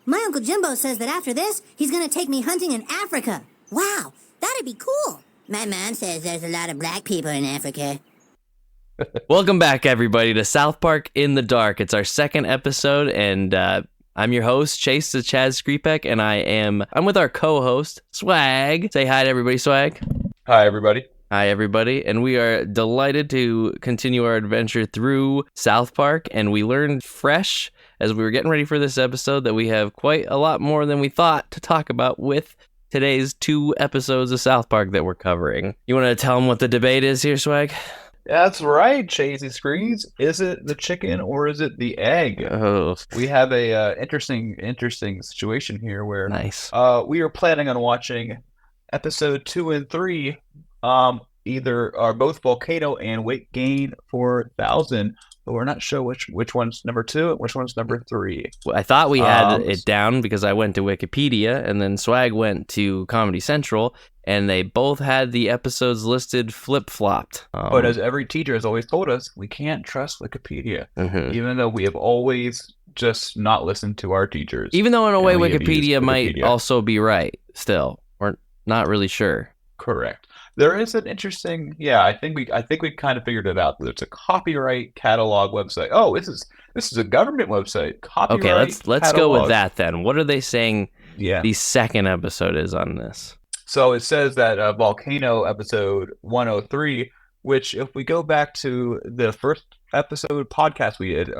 My Uncle Jimbo says that after this, he's gonna take me hunting in Africa. Wow, that'd be cool. My mom says there's a lot of black people in Africa. Welcome back, everybody, to South Park in the Dark. It's our second episode, and I'm your host, Chase the Chaz Skripek, and I'm with our co-host, Swag. Say hi to everybody, Swag. Hi, everybody. Hi, everybody. And we are delighted to continue our adventure through South Park, and we learned fresh as we were getting ready for this episode that we have quite a lot more than we thought to talk about with today's 2 episodes of South Park that we're covering. You want to tell them what the debate is here, Swag? That's right, Chasey Screens. Is it the chicken or is it the egg? Oh, We have a interesting situation here where nice. we are planning on watching episode 2 and 3. Either are both Volcano and Weight Gain 4000, but we're not sure which one's number 2 and which one's number 3. Well, I thought we had it down because I went to Wikipedia, and then Swag went to Comedy Central, and they both had the episodes listed flip-flopped. But as every teacher has always told us, we can't trust Wikipedia, even though we have always just not listened to our teachers. Even though in a way Wikipedia might also be right still. We're not really sure. Correct. There is an interesting, I think we kind of figured it out. It's a copyright catalog website. Oh, this is a government website. Copyright. Okay, let's go with that then. What are they saying the second episode is on this? So it says that Volcano episode 103, which if we go back to the first episode podcast we did,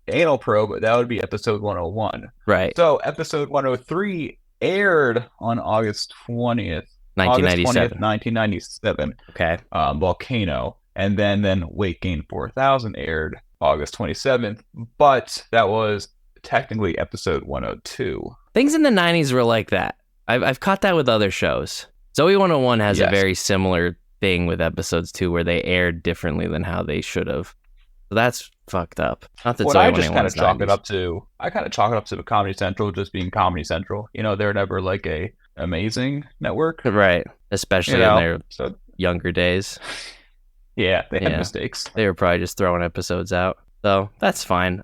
Anal Probe, that would be episode 101. Right. So episode 103 aired on August 20th. 1997. 1997. Okay. Volcano. And then Weight Gain 4000 aired August 27th. But that was technically episode 102. Things in the 90s were like that. I've caught that with other shows. Zoe 101 has a very similar thing with episodes too, where they aired differently than how they should have. So that's fucked up. Not that Zoe 101 kind of chalk it up to Comedy Central just being Comedy Central. You know, they're never like a amazing network, right? Especially in their younger days. Yeah, they had mistakes. They were probably just throwing episodes out, so that's fine.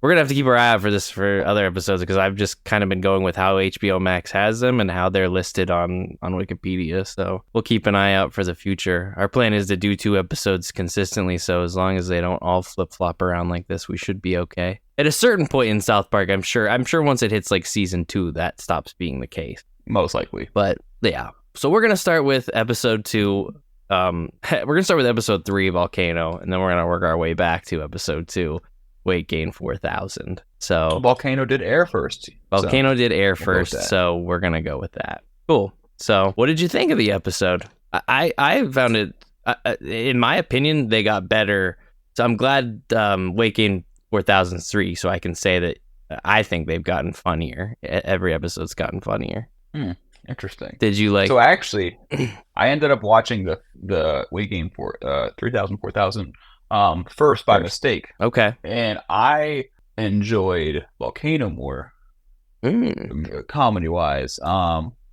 We're gonna have to keep our eye out for other episodes because I've just kind of been going with how HBO Max has them and how they're listed on Wikipedia. So we'll keep an eye out for the future. Our plan is to do 2 episodes consistently, so as long as they don't all flip flop around like this, we should be okay. At a certain point in South Park, I'm sure once it hits like season 2, that stops being the case. Most likely. But yeah. So we're gonna start with episode 2. We're gonna start with episode 3, Volcano, and then we're gonna work our way back to episode 2. Weight Gain 4000. So Volcano did air first. So we're gonna go with that. Cool. So what did you think of the episode? I found it, in my opinion, they got better. So I'm glad Weight Gain 4003, so I can say that I think they've gotten funnier. Every episode's gotten funnier. Interesting. Did you like? So actually, I ended up watching the Weight Gain 3000 4000 first by mistake. Okay. And I enjoyed Volcano more, comedy wise.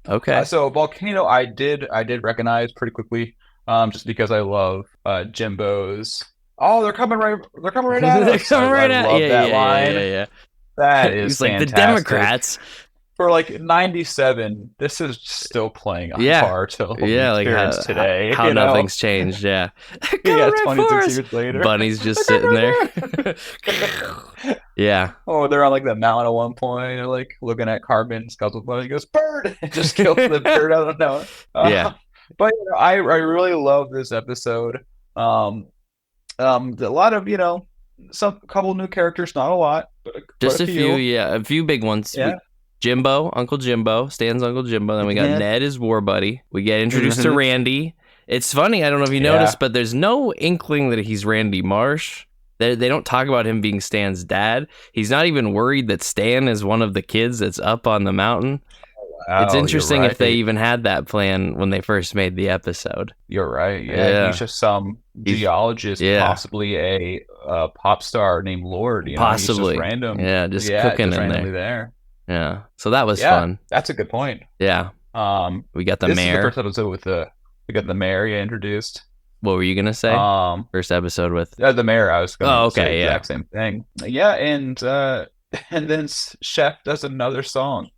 Okay. So Volcano, I did recognize pretty quickly, just because I love Jimbo's. Oh, they're coming right at us. They're coming right at us. I love that line. Yeah. That is like fantastic. the Democrats. For like 97, this is still playing on par till like today. How nothing's changed, yeah. 26 years later. Bunny's just sitting there. Yeah. Oh, they're on like the mountain at one point. They're like looking at Carbon. Scuttles Bunny goes, bird! And just kills the bird out of nowhere. Yeah. But I really love this episode. A lot of, couple new characters, not a lot. But just a few, a few big ones. Yeah. Jimbo, Uncle Jimbo, Stan's Uncle Jimbo. Then we got Ned, his war buddy. We get introduced to Randy. It's funny, I don't know if you noticed, but there's no inkling that he's Randy Marsh. They don't talk about him being Stan's dad. He's not even worried that Stan is one of the kids that's up on the mountain. Wow, it's interesting if they even had that plan when they first made the episode. You're right. Yeah. He's just some geologist, possibly a pop star named Lord. Possibly. He's just random. Yeah, just cooking just in there. Yeah, so that was fun. That's a good point. Yeah. We got the this mayor. Is the first episode with we got the mayor introduced. What were you gonna say? First episode with the mayor. I was going to say the yeah. exact same thing. Yeah, and and then Chef does another song.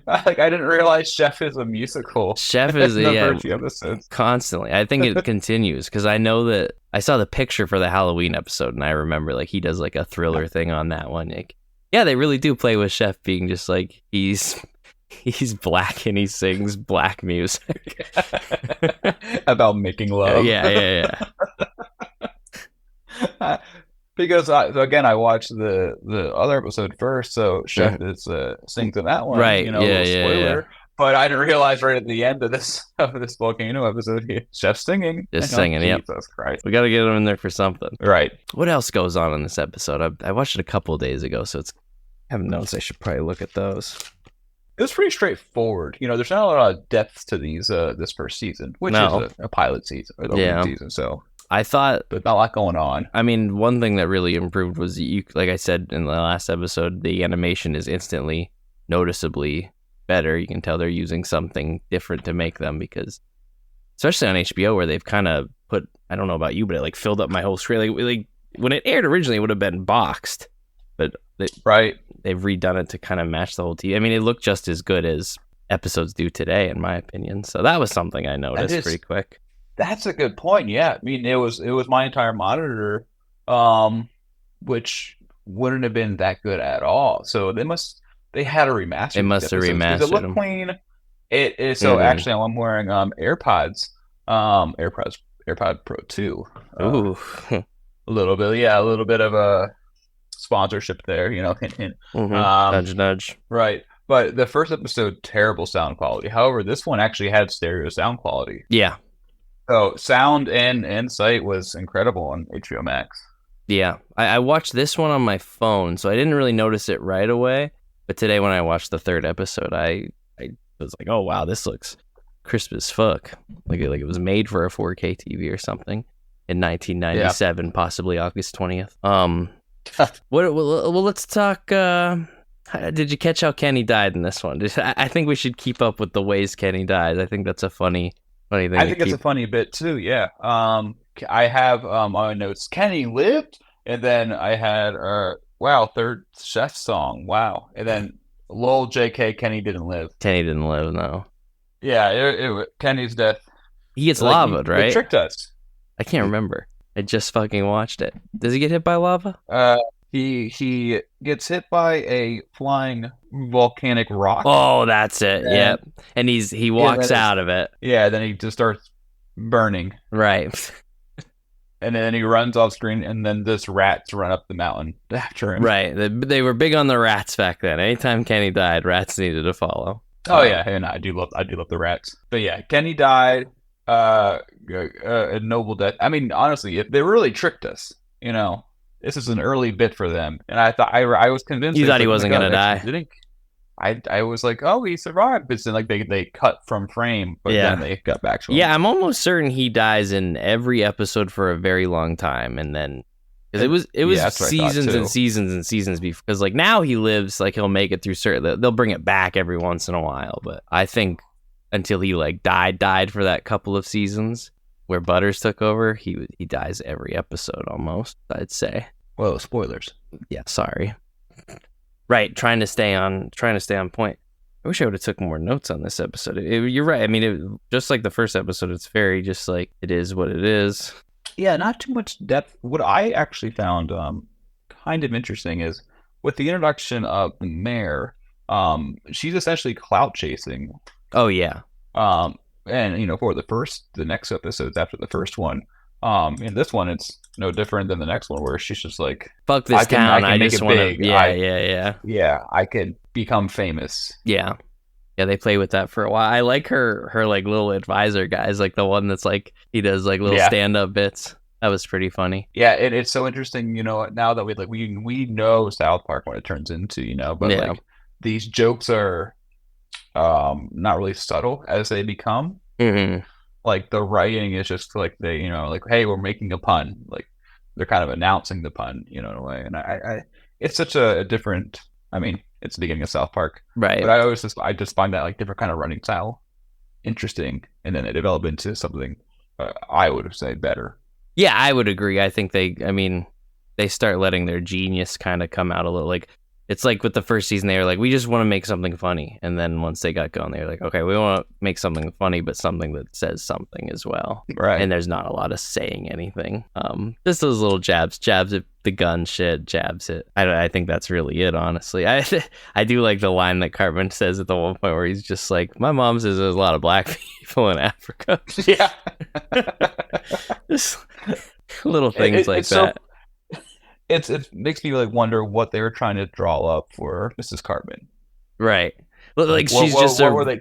Like I didn't realize Chef is a musical. Chef is in the yeah, first few episodes. constantly. I think it continues because I know that I saw the picture for the Halloween episode, and I remember like he does like a thriller thing on that one. Like, yeah, they really do play with Chef being just like he's black and he sings black music About making love. yeah. Because I watched the other episode first, so Chef is sings in that one, Right, little yeah. spoiler. But I didn't realize right at the end of this Volcano episode, Chef singing, Just singing. Yep. Jesus Christ, We got to get him in there for something. right? What else goes on in this episode? I watched it a couple of days ago, so I have notes. I should probably look at those. It was pretty straightforward. There's not a lot of depth to these this first season, which No. is a pilot season or the opening season. So, I thought, but not a lot going on. I mean, one thing that really improved was like I said in the last episode, the animation is instantly, noticeably better. You can tell they're using something different to make them because, especially on HBO, where they've kind of put, I don't know about you, but it like filled up my whole screen. Like when it aired originally, it would have been boxed, but Right. they've redone it to kind of match the whole TV. I mean, it looked just as good as episodes do today, in my opinion. So that was something I noticed pretty quick. That's a good point. Yeah, I mean, it was my entire monitor, which wouldn't have been that good at all. So they had a remaster. They must have remastered it looked them. clean. It is so actually I'm wearing AirPod Pro 2. Ooh, a little bit of a sponsorship there, hint, hint. nudge, nudge. Right. But the first episode, terrible sound quality. However, this one actually had stereo sound quality. Yeah. So sound and sight was incredible on HBO Max. Yeah. I watched this one on my phone, so I didn't really notice it right away. But today when I watched the third episode, I was like, oh, wow, this looks crisp as fuck. Like it was made for a 4K TV or something in 1997, possibly August 20th. Well, let's talk. Did you catch how Kenny died in this one? I think we should keep up with the ways Kenny dies. I think that's a funny thing. I think it's a funny bit too. Yeah. I have on my notes. Kenny lived, and then I had wow, third Chef song. Wow, and then lol, Jk, Kenny didn't live. Kenny didn't live. No. Yeah, Kenny's death. He gets lavaed, right? It tricked us. I can't remember. I just fucking watched it. Does he get hit by lava? He gets hit by a flying volcanic rock. Oh, that's it. Yep. And he walks out of it. Yeah, then he just starts burning. Right. And then he runs off screen, and then this rats run up the mountain after him. Right. They were big on the rats back then. Anytime Kenny died, rats needed to follow. Oh yeah, and I do love the rats. But yeah, Kenny died. A noble death. I mean, honestly, if they really tricked us, this is an early bit for them, and I thought I was convinced. You thought he wasn't gonna die. I was like, oh, he survived, but then like they cut from frame, but then they got back to him. Yeah, I'm almost certain he dies in every episode for a very long time, and then because it was seasons and seasons and seasons before. Because like now he lives, like he'll make it through certain. They'll bring it back every once in a while, but I think until he like died for that couple of seasons where Butters took over, he dies every episode almost, I'd say. Whoa, spoilers. Yeah, sorry. Right, trying to stay on point. I wish I would have took more notes on this episode. You're right. I mean, just like the first episode, it's very just like it is what it is. Yeah, not too much depth. What I actually found kind of interesting is with the introduction of the mayor, she's essentially clout chasing. Oh yeah. And for the next episodes after the first one, in this one it's no different than the next one where she's just like, fuck this town. I just want to. Yeah. Yeah, I could become famous. Yeah. Yeah, they play with that for a while. I like her like little advisor guys, like the one that's like he does like little stand-up bits. That was pretty funny. Yeah, it's so interesting, now that we know South Park what it turns into, but like these jokes are not really subtle as they become. Mm-hmm. Like the writing is just like they, like, hey, we're making a pun. Like they're kind of announcing the pun, in a way. And I it's such a different. I mean, it's the beginning of South Park, right? But I just find that like different kind of running style interesting, and then they develop into something I would say better. Yeah, I would agree. I think I mean, they start letting their genius kind of come out a little. Like it's like with the first season, they were like, we just want to make something funny, and then once they got going, they were like, okay, we want to make something funny, but something that says something as well. Right. And there's not a lot of saying anything. Just those little jabs at the gun shit, jabs it. I think that's really it, honestly. I do like the line that Cartman says at the one point where he's just like, my mom says there's a lot of black people in Africa. Yeah. Just little things like that. It makes me like wonder what they were trying to draw up for Mrs. Cartman. Right. Like she's just a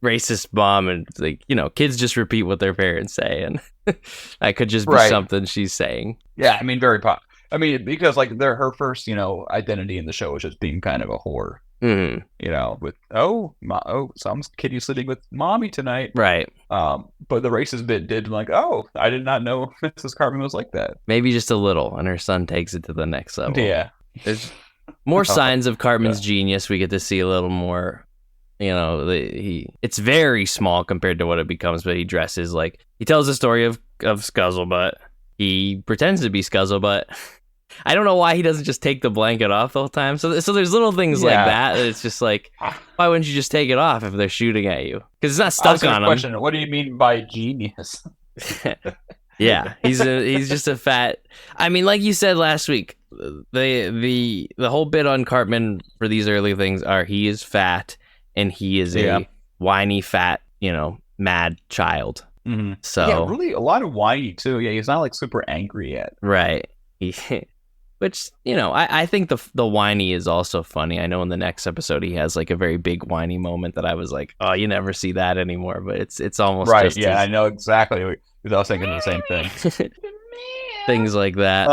racist mom, and like, you know, kids just repeat what their parents say, and that could just be something she's saying. Yeah, I mean, because like her first, you know, identity in the show was just being kind of a whore. Mm-hmm. You know, with some kitty sitting with mommy tonight. Right. But the racist bit did like, I did not know Mrs. Cartman was like that. Maybe just a little, and her son takes it to the next level. Yeah. There's more signs of Cartman's genius. We get to see a little more. You know, it's very small compared to what it becomes, but he dresses like, he tells the story of Scuzzlebutt. He pretends to be Scuzzlebutt. I don't know why he doesn't just take the blanket off the whole time. So there's little things like that. It's just like, why wouldn't you just take it off if they're shooting at you? Because it's not stuck on him. Question: what do you mean by genius? Yeah, he's just a fat. I mean, like you said last week, the whole bit on Cartman for these early things are he is fat and he is a whiny, fat, you know, mad child. Mm-hmm. So yeah, really a lot of whiny too. Yeah, he's not like super angry yet. Right. Which, you know, I think the whiny is also funny. I know in the next episode he has like a very big whiny moment that I was like, oh, you never see that anymore. But it's almost right. Just I know exactly. Because I was thinking the same thing. Things like that.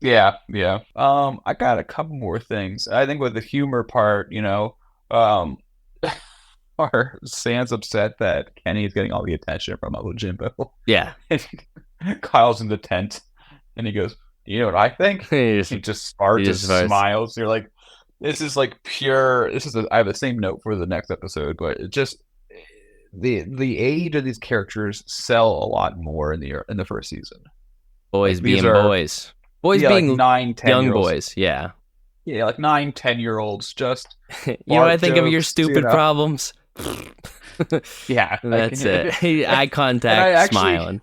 Yeah. I got a couple more things. I think with the humor part, you know, or Sam's upset that Kenny is getting all the attention from Uncle Jimbo. Yeah. Kyle's in the tent, and he goes, you know what I think? He just smiles. You're like, this is like pure. I have the same note for the next episode, but it just the age of these characters sell a lot more in the first season. Boys being boys being like 9, 10 young boys. Yeah, like 9, 10-year-olds. Just you know what I think of your stupid problems. Yeah, that's it. Eye contact, smiling.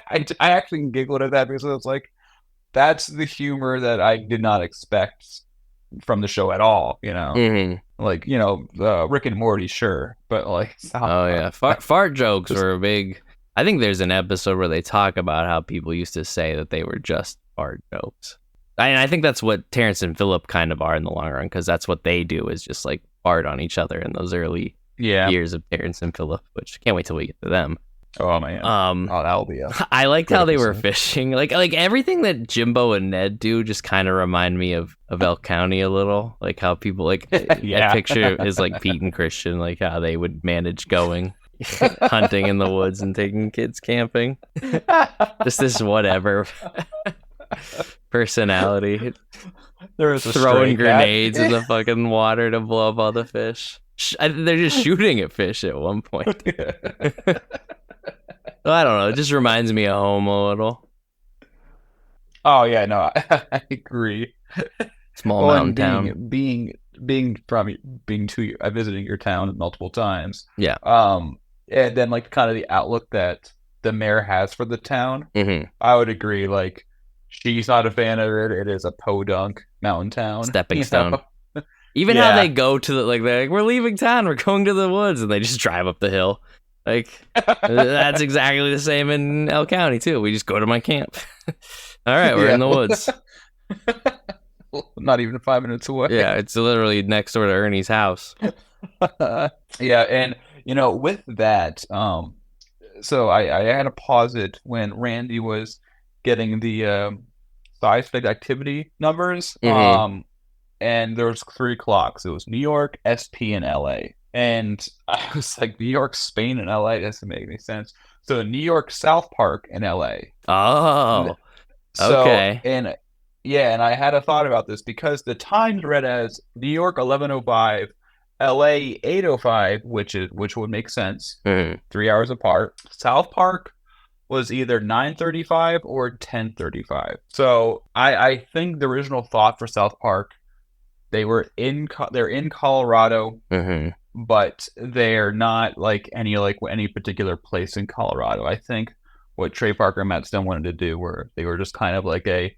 I actually giggled at that because it's like, that's the humor that I did not expect from the show at all. You know, like, you know, Rick and Morty, sure, but like, fart jokes were big. I think there's an episode where they talk about how people used to say that they were just fart jokes. I think that's what Terrence and Phillip kind of are in the long run, because that's what they do, is just like fart on each other in those early years of Terrence and Phillip, which can't wait till we get to them. Oh man! That'll be. I liked how they were fishing. Like everything that Jimbo and Ned do just kind of remind me of El County a little. Like how people I picture is like Pete and Christian, like how they would manage going hunting in the woods and taking kids camping. Just this whatever personality. There is throwing grenades in the fucking water to blow up all the fish. They're just shooting at fish at one point. I don't know. It just reminds me of home a little. Oh yeah, no, I agree. Small mountain town. Being visiting your town multiple times. Yeah. And then like kind of the outlook that the mayor has for the town. Mm-hmm. I would agree. Like, she's not a fan of it. It is a podunk mountain town. Stepping stone. Even how they go to they're like, we're leaving town, we're going to the woods, and they just drive up the hill. Like, that's exactly the same in El County too. We just go to my camp. All right, we're in the woods. Not even 5 minutes away. Yeah, it's literally next door to Ernie's house. Yeah, and you know, with that, so I had to pause it when Randy was getting the seismic activity numbers. Mm-hmm. And there was 3 clocks. It was New York, SP, and LA. And I was like, New York, Spain, and LA doesn't make any sense. So New York, South Park, and LA. Oh, so, okay. And I had a thought about this because the times read as New York 11:05, LA 8:05, which would make sense. 3 hours apart. South Park was either 9:35 or 10:35. So I think the original thought for South Park, they're in Colorado, but they're not like any particular place in Colorado. I think what Trey Parker and Matt Stone wanted to do were they were just kind of like a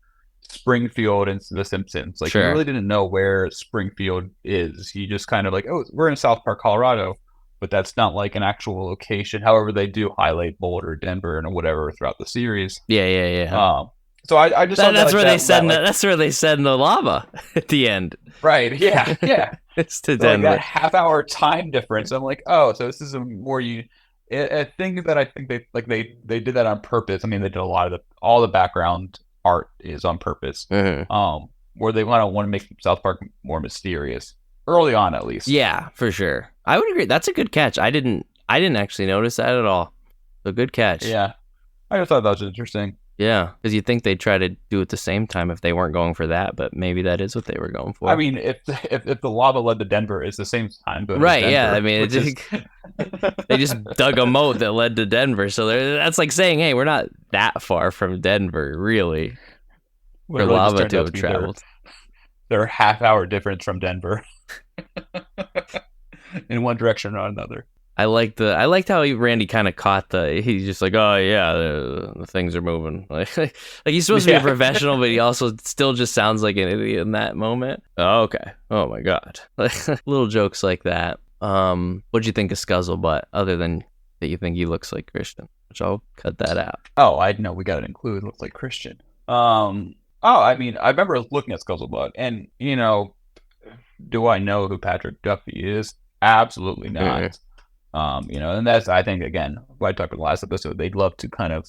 Springfield and The Simpsons. Like, you Sure. really didn't know where Springfield is. You just kind of like, oh, we're in South Park, Colorado, but that's not like an actual location. However, they do highlight Boulder, Denver, and whatever throughout the series. Yeah. So I just thought That's that, where like, they said. like, That's where they said in the lava at the end. right. Yeah. It's to So, like, Denver. that half-hour time difference. I'm like, oh, so this is a thing that I think they did that on purpose. I mean, they did a lot of all the background art is on purpose. Where they want to make South Park more mysterious early on, at least. Yeah, for sure. I would agree. That's a good catch. I didn't actually notice that at all. So good catch. Yeah, I just thought that was interesting. Yeah, because you'd think they'd try to do it at the same time if they weren't going for that, but maybe that is what they were going for. I mean, if the lava led to Denver, it's the same time. But right? Denver, Yeah. I mean, they just dug a moat that led to Denver, so that's like saying, hey, we're not that far from Denver, really. For really lava to have traveled. They're a half-hour difference from Denver, in one direction or another. I liked how Randy kind of caught he's just like, oh yeah, the things are moving. Like he's supposed to be a professional, but he also still just sounds like an idiot in that moment. Oh, okay. Oh my God. Little jokes like that. What'd you think of Scuzzlebutt, other than that you think he looks like Christian? Which I'll cut that out. Oh, I know, we got to include looks like Christian. I mean, I remember looking at Scuzzlebutt, and do I know who Patrick Duffy is? Absolutely not. And that's, I think, again, what I talked about the last episode, they'd love to kind of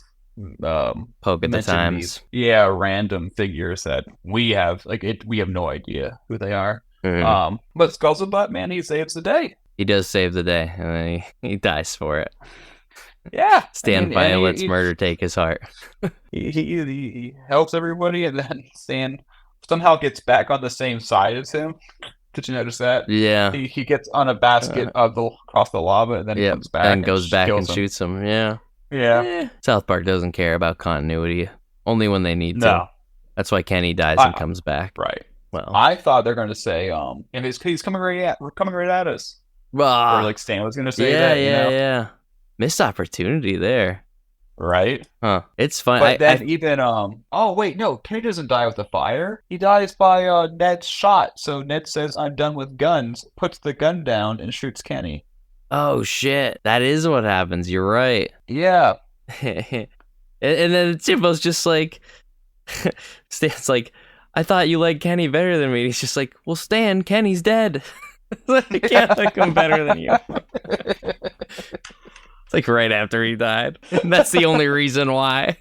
poke at the times. Random figures that we have no idea who they are. But Scuzzlebutt, man, he saves the day. He does save the day, and then he dies for it. Yeah. Stan finally lets murder take his heart. He helps everybody, and then Stan somehow gets back on the same side as him. Did you notice that? Yeah. He gets on a basket across the lava, and then he comes back and goes back and shoots him. Yeah. South Park doesn't care about continuity, only when they need to. No. That's why Kenny dies and comes back. Right. Well, I thought they're going to say, and he's coming right at us. Or like Stan was going to say that. Yeah. Missed opportunity there. Right? Huh. It's fun. But then oh wait, no, Kenny doesn't die with the fire. He dies by Ned's shot. So Ned says, I'm done with guns, puts the gun down, and shoots Kenny. Oh shit. That is what happens. You're right. Yeah. and then Timbo's just like Stan's like, I thought you liked Kenny better than me. And he's just like, well, Stan, Kenny's dead. I can't like him better than you. It's like right after he died. And that's the only reason why.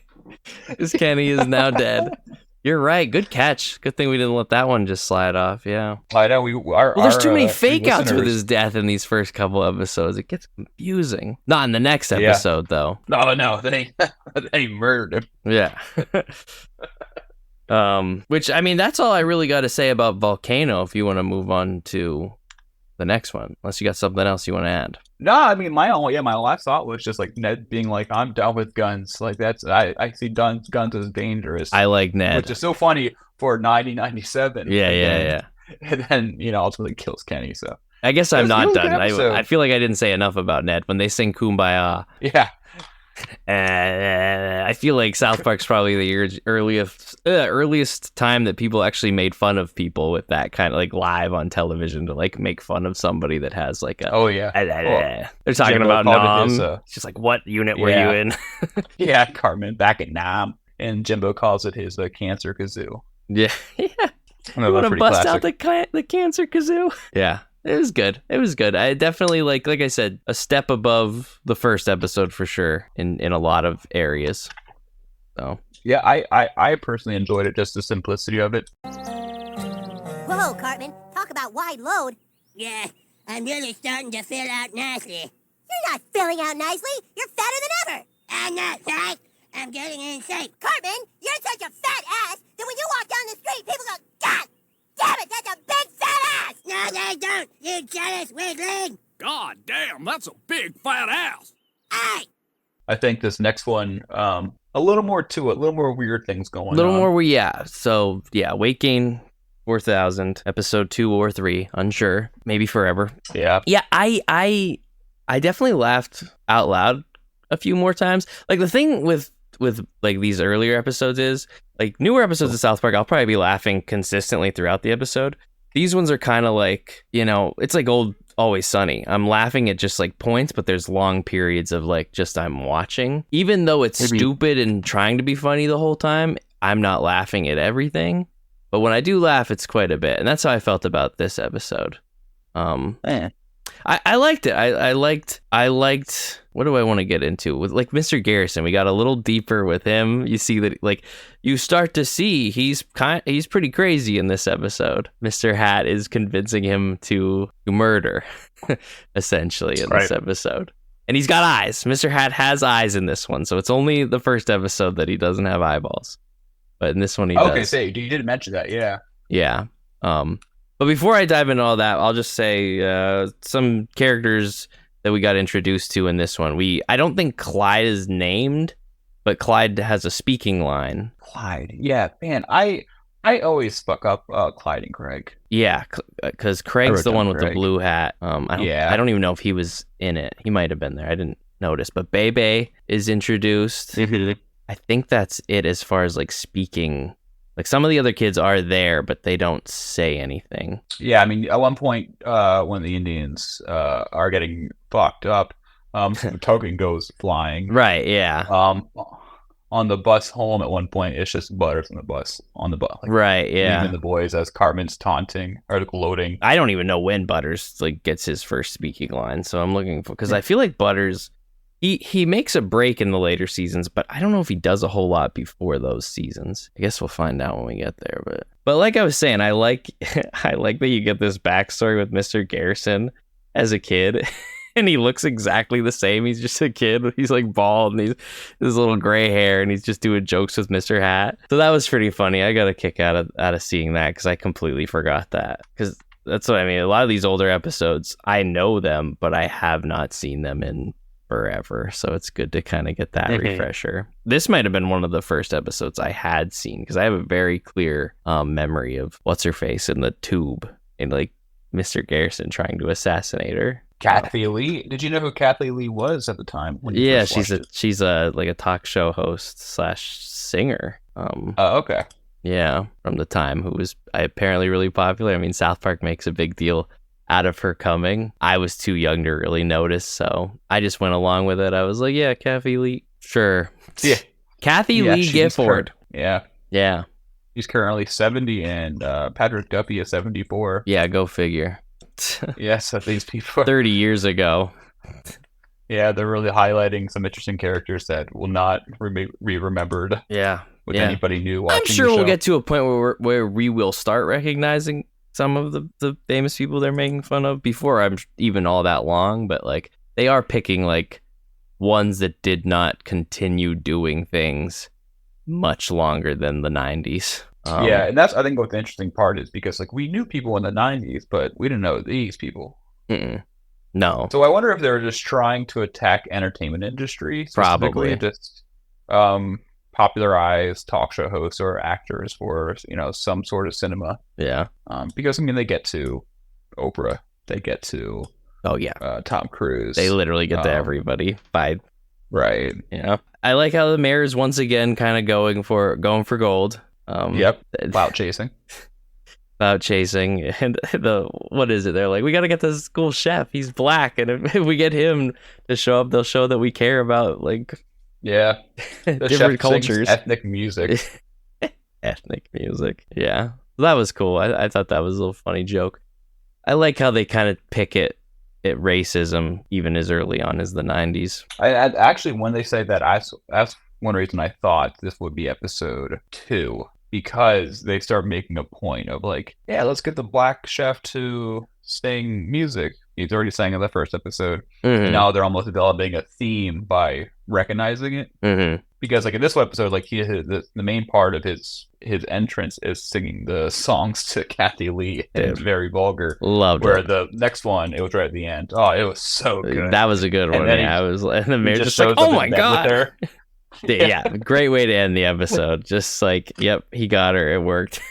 Is Kenny is now dead. You're right. Good catch. Good thing we didn't let that one just slide off. Yeah. I know. There's too many fake outs with his death in these first couple episodes. It gets confusing. Not in the next episode, though. No. They murdered him. Yeah. Which, I mean, that's all I really got to say about Volcano if you want to move on to the next one. Unless you got something else you want to add. No, I mean, my last thought was just like Ned being like, I'm done with guns. Like, I see guns as dangerous. I like Ned. Which is so funny for 1997. Yeah. And then, ultimately kills Kenny, so. I guess I'm not done. I feel like I didn't say enough about Ned. When they sing Kumbaya. Yeah. I feel like South Park's probably the earliest time that people actually made fun of people with that kind of like live on television to like make fun of somebody that has like a they're talking Jimbo about Nam. It's just like, what unit were you in? Yeah, Cartman back at Nam, and Jimbo calls it his cancer kazoo. Yeah. You want to bust out the cancer kazoo? Yeah. It was good. I definitely like I said, a step above the first episode for sure in a lot of areas. So yeah, I personally enjoyed it, just the simplicity of it. Whoa, Cartman, talk about wide load. Yeah, I'm really starting to fill out nicely. You're not filling out nicely. You're fatter than ever. I'm not fat. I'm getting in shape. Cartman, you're such a fat ass that when you walk down the street, people go, God damn it, that's a big fat ass! No, they don't, you jealous weakling! God damn, that's a big fat ass! Hey! I think this next one, a little more to it, a little more weird things going A little on. more, yeah. So yeah, weight gain 4,000, episode 2 or 3, unsure, maybe forever. Yeah. Yeah, I definitely laughed out loud a few more times. Like the thing with like these earlier episodes is like newer episodes of South Park, I'll probably be laughing consistently throughout the episode. These ones are kind of like, it's like old Always Sunny. I'm laughing at just like points, but there's long periods of like just I'm watching. Even though it's stupid and trying to be funny the whole time, I'm not laughing at everything. But when I do laugh, it's quite a bit. And that's how I felt about this episode. I liked it. I liked what do I want to get into with like Mr. Garrison? We got a little deeper with him. You see that like you start to see he's pretty crazy in this episode. Mr. Hat is convincing him to murder essentially in this episode. And he's got eyes. Mr. Hat has eyes in this one. So it's only the first episode that he doesn't have eyeballs. But in this one he does. Okay, so you did mention that, yeah. Yeah. But before I dive into all that, I'll just say some characters that we got introduced to in this one. I don't think Clyde is named, but Clyde has a speaking line. Clyde, yeah, man, I always fuck up Clyde and Craig. Yeah, because Craig's the one with the blue hat. I don't even know if he was in it. He might have been there. I didn't notice. But Bebe is introduced. I think that's it as far as like speaking. Like some of the other kids are there, but they don't say anything. Yeah, I mean, at one point, when the Indians are getting fucked up, the token goes flying. Right. Yeah. On the bus home, at one point, it's just Butters on the bus. Like, right. Yeah. Leaving the boys as Cartman's taunting or gloating. I don't even know when Butters like gets his first speaking line, so I'm looking for because I feel like Butters. He makes a break in the later seasons, but I don't know if he does a whole lot before those seasons. I guess we'll find out when we get there. But like I was saying, I like that you get this backstory with Mr. Garrison as a kid, and he looks exactly the same. He's just a kid. He's like bald, and he's his little gray hair, and he's just doing jokes with Mr. Hat. So that was pretty funny. I got a kick out of seeing that because I completely forgot that. Because that's what I mean. A lot of these older episodes, I know them, but I have not seen them in forever, so it's good to kind of get that refresher. This might have been one of the first episodes I had seen because I have a very clear memory of what's her face in the tube and like Mr. Garrison trying to assassinate her. Kathy Lee. Did you know who Kathy Lee was at the time? Yeah, she's a like a talk show host / singer. Okay. Yeah, from the time who was apparently really popular. I mean, South Park makes a big deal out of her coming. I was too young to really notice, so I just went along with it. I was like, yeah, Kathy Lee, sure. Yeah. Kathy Lee Gifford. Yeah. She's currently 70, and Patrick Duffy is 74. Yeah, go figure. Yes, these people 30 years ago. Yeah, they're really highlighting some interesting characters that will not be remembered. Yeah. With anybody new watching. I'm sure we'll get to a point where we will start recognizing some of the famous people they're making fun of before I'm even all that long, but like they are picking like ones that did not continue doing things much longer than the 90s. Yeah, and that's I think what the interesting part is because like we knew people in the 90s, but we didn't know these people. No. So I wonder if they're just trying to attack entertainment industry, probably just popularize talk show hosts or actors for some sort of cinema. Yeah. Because I mean they get to Oprah, they get to Tom Cruise. They literally get to everybody by right. Yeah. I like how the mayor is once again kind of going for gold. Yep. Clout chasing. Clout chasing, and what is it? They're like, we got to get this school chef. He's black, and if we get him to show up, they'll show that we care about like. Yeah, the different cultures, ethnic music. Ethnic music, yeah, that was cool. I thought that was a little funny joke. I like how they kind of pick at racism even as early on as the 90s. I actually, when they say that, that's one reason I thought this would be episode 2 because they start making a point of like, yeah, let's get the black chef to sing music, He's already sang in the first episode. Mhm. And now they're almost developing a theme by recognizing it. Mhm. Because like in this episode, like the main part of his entrance is singing the songs to Kathy Lee, and it's Dude. very vulgar. Loved Where it. the next one, it was right at the end. Oh, it was so good. That was a good And one. then Yeah, I was, and the mayor just shows like, up oh in my bed with god. her. Yeah, great way to end the episode. Just like, yep, he got her. It worked.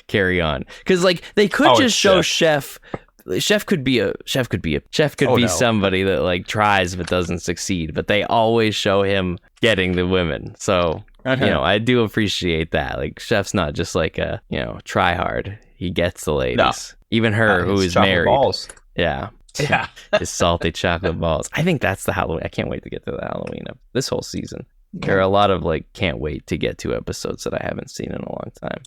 Carry on, because like they could just show Chef. Chef could be somebody that like tries but doesn't succeed, but they always show him getting the women. So you know, I do appreciate that. Like Chef's not just like a try hard. He gets the ladies, No. even her who is married. Balls. Yeah. Yeah. His salty chocolate balls. I think that's the Halloween. I can't wait to get to the Halloween of this whole season. There are a lot of like can't wait to get to episodes that I haven't seen in a long time.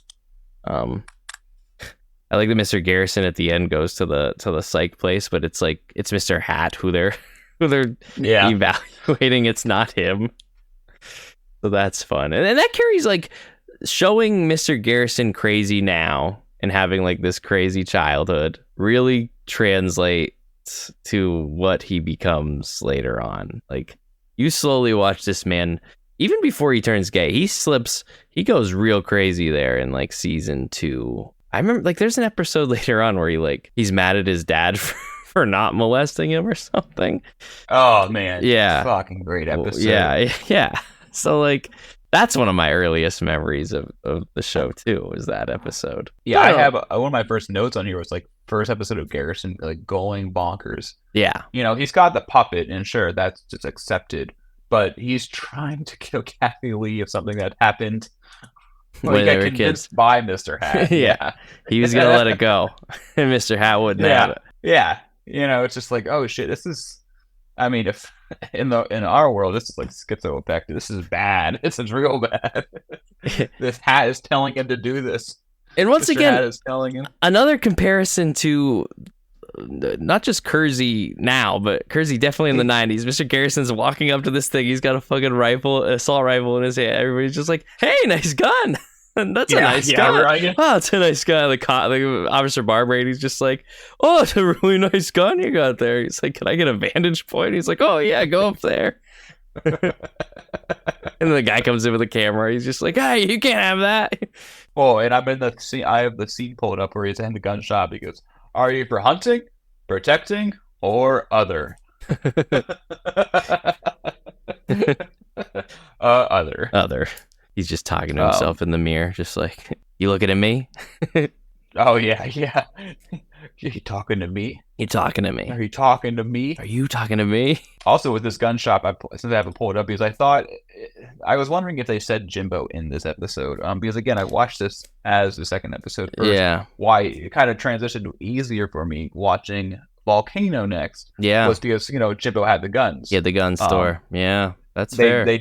I like that Mr. Garrison at the end goes to the psych place, but it's like it's Mr. Hat who they're evaluating. It's not him. So that's fun. And that carries like showing Mr. Garrison crazy now and having like this crazy childhood really translates to what he becomes later on. Like you slowly watch this man, even before he turns gay, he goes real crazy there in like season 2. I remember like there's an episode later on where he's mad at his dad for not molesting him or something. Oh man. Yeah. Fucking great episode. Yeah. So like that's one of my earliest memories of the show too, was that episode. Yeah, I have one of my first notes on here was like first episode of Garrison like going bonkers. Yeah. You know, he's got the puppet and sure that's just accepted, but he's trying to kill Kathy Lee of something that happened when they were kids by Mr. Hat. Yeah. He was gonna let it go. And Mr. Hat wouldn't have it. Yeah. You know, it's just like, oh shit, this is I mean, if in our world this is like schizoaffective, this is bad. This is real bad. This Hat is telling him to do this. And once Mr. again, Hat is telling him. Another comparison to not just Kersey now, but Kersey definitely in the 90s. Mr. Garrison's walking up to this thing. He's got a fucking assault rifle in his hand. Everybody's just like, hey, nice gun. That's a nice gun. Right. Oh, it's a nice gun. The Officer Barbrady's just like, oh, it's a really nice gun you got there. He's like, can I get a vantage point? He's like, oh, yeah, go up there. And then the guy comes in with a camera. He's just like, hey, you can't have that. Oh, and I'm in the scene. I have the scene pulled up where he's in the gun shop. He goes, are you for hunting, protecting, or other? Other. He's just talking to himself in the mirror, just like, you looking at me? Oh, yeah. You talking to me? You talking to me? Are you talking to me? Are you talking to me? Also, with this gun shop, since I haven't pulled it up, because I was wondering if they said Jimbo in this episode. Because again, I watched this as the second episode first. Yeah. Why it kind of transitioned easier for me watching Volcano next. Yeah. Was because, Jimbo had the guns. Yeah, the gun store. Yeah. That's fair. They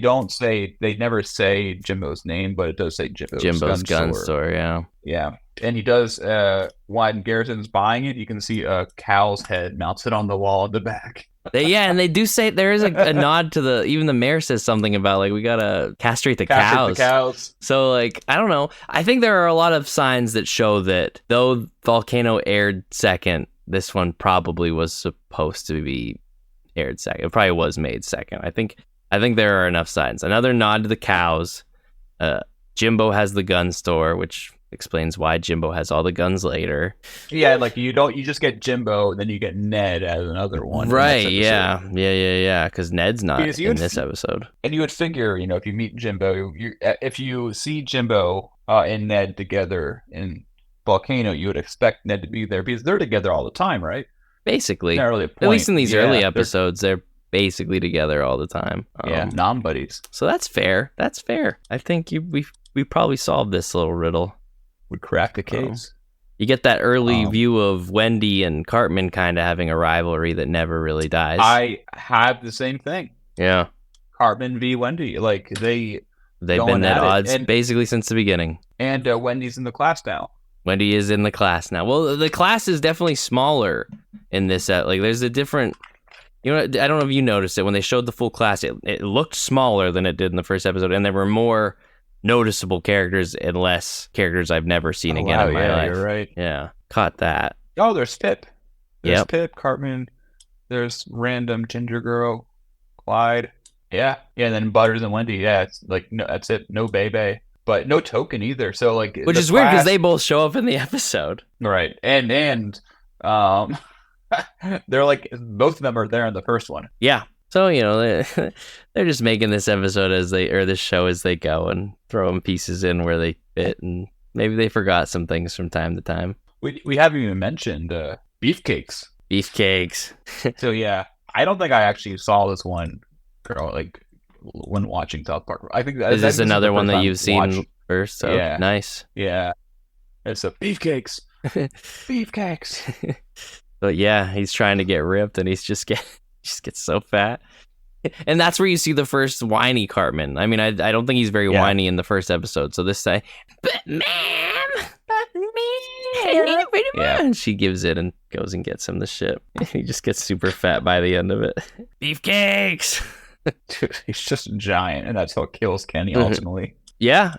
never say Jimbo's name, but it does say Jimbo's gun store. Yeah. Yeah. And he does, when Garrison's buying it, you can see a cow's head mounted on the wall in the back. And they do say there is a nod to even the mayor says something about like, we got to castrate the cows. So like, I don't know. I think there are a lot of signs that show that though Volcano aired second, this one probably was supposed to be aired second. It probably was made second. I think there are enough signs. Another nod to the cows. Jimbo has the gun store, which explains why Jimbo has all the guns later. Yeah, like you just get Jimbo, then you get Ned as another one. Right, yeah. Because Ned's not in this episode. And you would figure, if you meet Jimbo, if you see Jimbo and Ned together in Volcano, you would expect Ned to be there because they're together all the time, right? Basically. Not really a point. At least in these early episodes, they're basically together all the time. Non-buddies. So that's fair. I think we probably solved this little riddle. Would crack the case. You get that early view of Wendy and Cartman kind of having a rivalry that never really dies. I have the same thing. Yeah. Cartman v. Wendy. Like, they've been at odds basically since the beginning. And Wendy's in the class now. Wendy is in the class now. Well, the class is definitely smaller in this. Like, there's a different... I don't know if you noticed it. When they showed the full class, it looked smaller than it did in the first episode, and there were more noticeable characters and less characters I've never seen again in my life. You're right. Yeah, caught that. Oh, there's Pip. There's Yep. Pip, Cartman. There's random ginger girl, Clyde. Yeah, and then Butters and Wendy. Yeah, it's like no, that's it. No Bebe, but no Token either. So like, Which the is weird because class- they both show up in the episode. right, and um, they're like both of them are there in the first one. Yeah. So, they're just making this episode this show as they go and throwing pieces in where they fit, and maybe they forgot some things from time to time. We haven't even mentioned beefcakes. Beefcakes. So yeah, I don't think I actually saw this one, girl, like when watching South Park. I think Is this another the one first that time you've seen watched- first? So Yeah. nice. Yeah, it's a beefcakes. Beefcakes. But yeah, he's trying to get ripped, and he just gets so fat. And that's where you see the first whiny Cartman. I mean, I don't think he's very whiny in the first episode. So this say, but ma'am, Yeah. and she gives it and goes and gets him the shit. He just gets super fat by the end of it. Beefcakes. Dude, he's just giant, and that's what kills Kenny Mhm. ultimately. Yeah,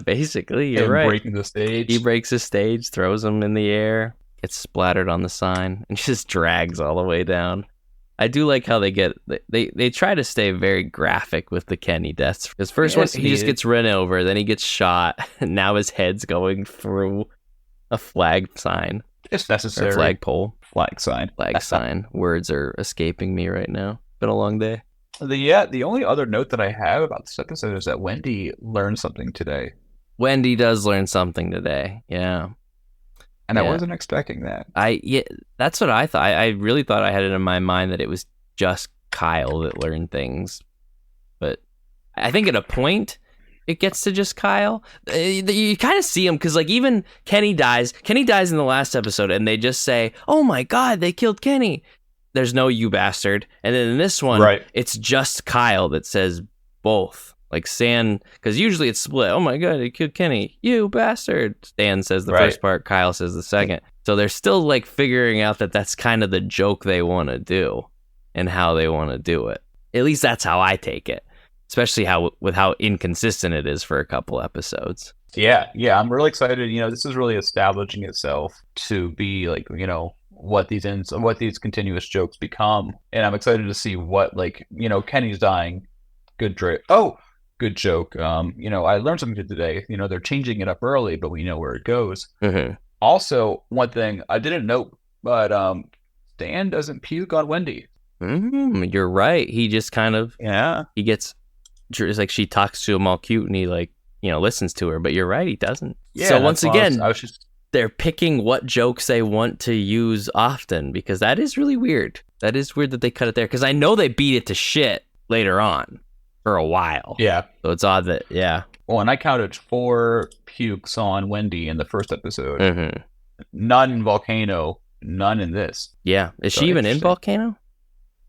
basically, you're Him right. breaking the stage. He breaks the stage, throws him in the air, gets splattered on the sign, and just drags all the way down. I do like how they try to stay very graphic with the Kenny deaths. His first Yes, one, he just gets run over, then he gets shot, and now his head's going through a flag sign It's or necessary. flagpole. Flag sign. Flag sign. Words are escaping me right now. Been a long day. The only other note that I have about this episode is that Wendy learned something today, Wendy does learn something today. Yeah. and I Yeah. wasn't expecting that. That's what I thought. I really thought I had it in my mind that it was just Kyle that learned things, but I think at a point it gets to just Kyle. You kind of see him because like even Kenny dies. Kenny dies in the last episode, and they just say, "Oh my God, they killed Kenny." There's no "you bastard," and then in this one, Right. it's just Kyle that says both. Like Stan, because usually it's split. Oh my God, they killed Kenny. You bastard. Stan says the Right. first part, Kyle says the second. So they're still like figuring out that that's kind of the joke they want to do and how they want to do it. At least that's how I take it, especially with how inconsistent it is for a couple episodes. Yeah, I'm really excited. This is really establishing itself to be like, what these continuous jokes become, and I'm excited to see what Kenny's dying. Good joke. I learned something today. They're changing it up early, but we know where it goes. Mm-hmm. Also, one thing I didn't know, but Stan doesn't puke on Wendy. You're right. He just kind of he gets. It's like she talks to him all cute, and he listens to her. But you're right, he doesn't. Yeah. So once that's why again, I was just they're picking what jokes they want to use often, because that is really weird. That is weird that they cut it there, because I know they beat it to shit later on for a while. yeah. So it's odd that Well, and I counted 4 pukes on Wendy in the first episode. Mm-hmm. None in Volcano. None in this. Yeah. Is So she even in interesting. Volcano?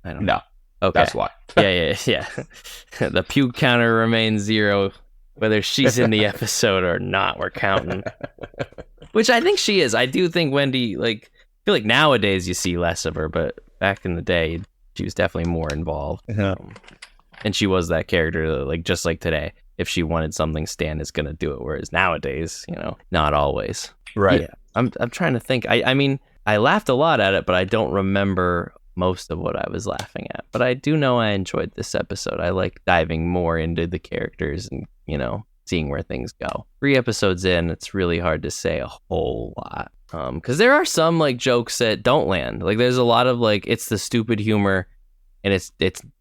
I don't know. No, Okay. that's why. yeah. The puke counter remains 0, whether she's in the episode or not. We're counting. Which I think she is. I do think Wendy, I feel like nowadays you see less of her, but back in the day, she was definitely more involved. Yeah. And she was that character, just like today. If she wanted something, Stan is going to do it. Whereas nowadays, not always. Right. Yeah. I'm trying to think. I mean, I laughed a lot at it, but I don't remember most of what I was laughing at. But I do know I enjoyed this episode. I like diving more into the characters and, seeing where things go. 3 episodes in, it's really hard to say a whole lot. Because there are some jokes that don't land. There's a lot of it's the stupid humor, and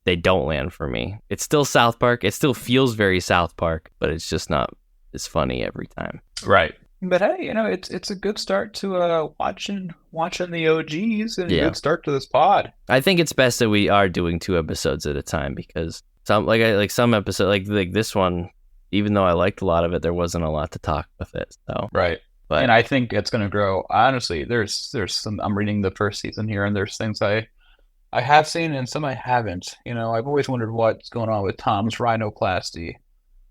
they don't land for me. It's still South Park. It still feels very South Park, but it's just not as funny every time. Right. But hey, it's a good start to watching the OGs, and a Yeah. good start to this pod. I think it's best that we are doing 2 episodes at a time, because some some episode like this one, even though I liked a lot of it, there wasn't a lot to talk with it. So Right. But And I think it's going to grow. Honestly, there's some. I'm reading the first season here, and there's things I have seen and some I haven't. I've always wondered what's going on with Tom's rhinoplasty.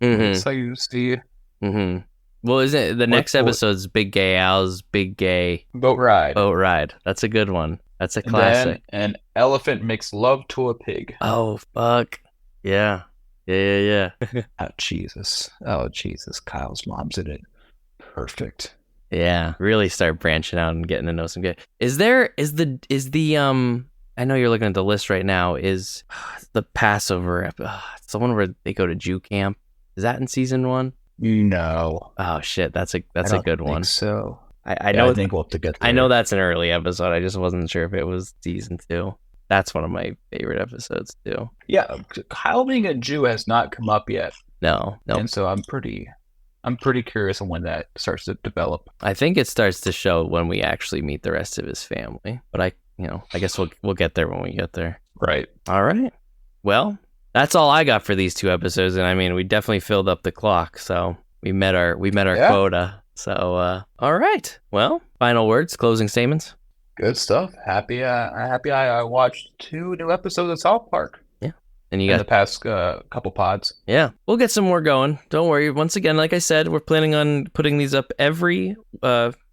mhm, So you see, mhm. Well, isn't it the next what- episode's Big Gay Al's Big Gay boat ride. Boat Ride? That's a good one. That's a And classic. then an elephant makes love to a pig. Oh fuck. Yeah. Yeah. Oh Jesus! Kyle's mom's in it. Perfect. Yeah, really start branching out and getting to know some good. Is the I know you're looking at the list right now. Is the Passover? It's the one where they go to Jew camp. Is that in season 1? No. Oh shit, that's a I don't good think one. so. I Yeah, know. I think we'll have to get there. I know that's an early episode. I just wasn't sure if it was season 2. That's one of my favorite episodes too. Yeah, Kyle being a Jew has not come up yet. No. And so I'm pretty curious on when that starts to develop. I think it starts to show when we actually meet the rest of his family. But I guess we'll get there when we get there. Right. All right. Well, that's all I got for these 2 episodes, and I mean, we definitely filled up the clock, so we met our quota. So, all right. Well, final words, closing statements. Good stuff. Happy I watched 2 new episodes of South Park. Yeah. And you in got the past couple pods. Yeah. We'll get some more going. Don't worry. Once again, like I said, we're planning on putting these up every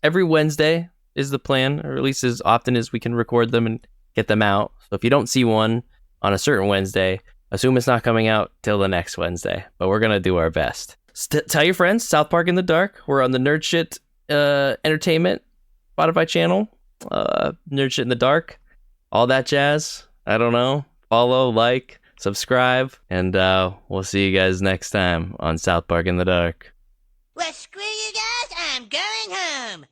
Wednesday is the plan, or at least as often as we can record them and get them out. So if you don't see one on a certain Wednesday, assume it's not coming out till the next Wednesday, but we're going to do our best. Tell your friends, South Park in the Dark. We're on the Nerd Shit Entertainment Spotify channel. Nerd Shit in the Dark. All that jazz. I don't know. Follow, like, subscribe, and we'll see you guys next time on South Park in the Dark. Well, screw you guys. I'm going home.